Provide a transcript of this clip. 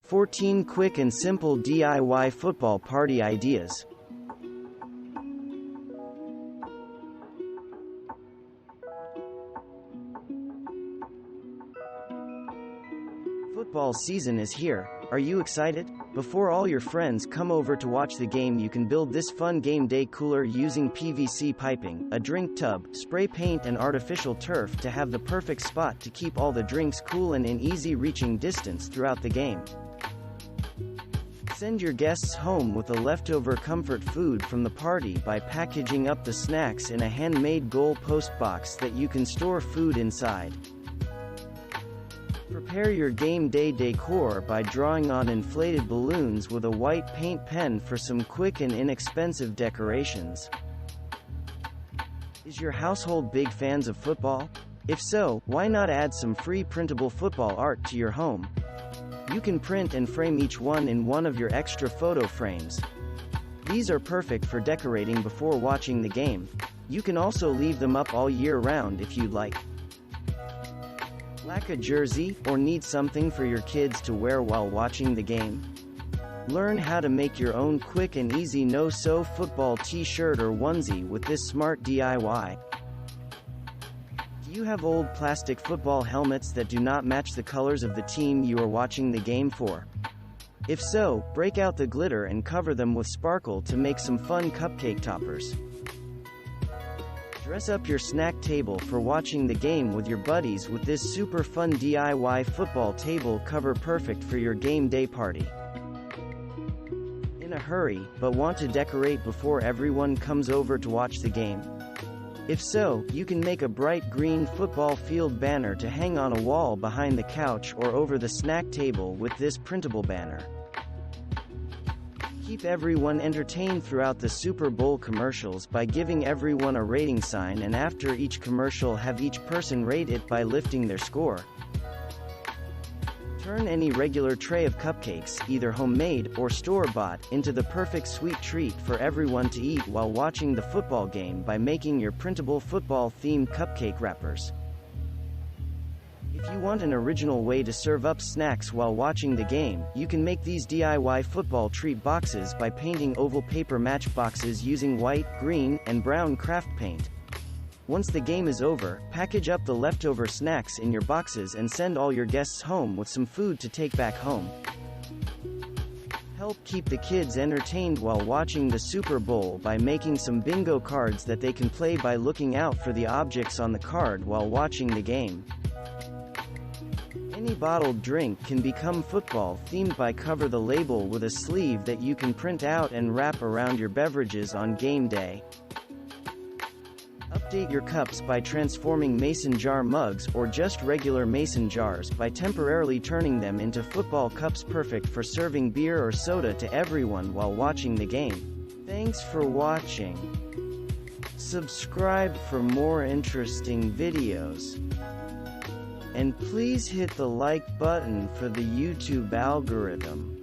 14 quick and simple DIY football party ideas. Football season is here. Are you excited? Before all your friends come over to watch the game, you can build this fun game day cooler using PVC piping, a drink tub, spray paint and artificial turf to have the perfect spot to keep all the drinks cool and in easy reaching distance throughout the game. Send your guests home with a leftover comfort food from the party by packaging up the snacks in a handmade goal post box that you can store food inside. Prepare your game day decor by drawing on inflated balloons with a white paint pen for some quick and inexpensive decorations. Is your household big fans of football? If so, why not add some free printable football art to your home? You can print and frame each one in one of your extra photo frames. These are perfect for decorating before watching the game. You can also leave them up all year round if you'd like. Lack a jersey, or need something for your kids to wear while watching the game? Learn how to make your own quick and easy no-sew football t-shirt or onesie with this smart DIY. Do you have old plastic football helmets that do not match the colors of the team you are watching the game for? If so, break out the glitter and cover them with sparkle to make some fun cupcake toppers. Dress up your snack table for watching the game with your buddies with this super fun DIY football table cover, perfect for your game day party. In a hurry, but want to decorate before everyone comes over to watch the game? If so, you can make a bright green football field banner to hang on a wall behind the couch or over the snack table with this printable banner. Keep everyone entertained throughout the Super Bowl commercials by giving everyone a rating sign, and after each commercial have each person rate it by lifting their score. Turn any regular tray of cupcakes, either homemade or store-bought, into the perfect sweet treat for everyone to eat while watching the football game by making your printable football-themed cupcake wrappers. If you want an original way to serve up snacks while watching the game, you can make these DIY football treat boxes by painting oval paper matchboxes using white, green, and brown craft paint. Once the game is over, package up the leftover snacks in your boxes and send all your guests home with some food to take back home. Help keep the kids entertained while watching the Super Bowl by making some bingo cards that they can play by looking out for the objects on the card while watching the game. Any bottled drink can become football themed by cover the label with a sleeve that you can print out and wrap around your beverages on game day. Update your cups by transforming mason jar mugs or just regular mason jars by temporarily turning them into football cups, perfect for serving beer or soda to everyone while watching the game. Thanks for watching. Subscribe for more interesting videos. And please hit the like button for the YouTube algorithm.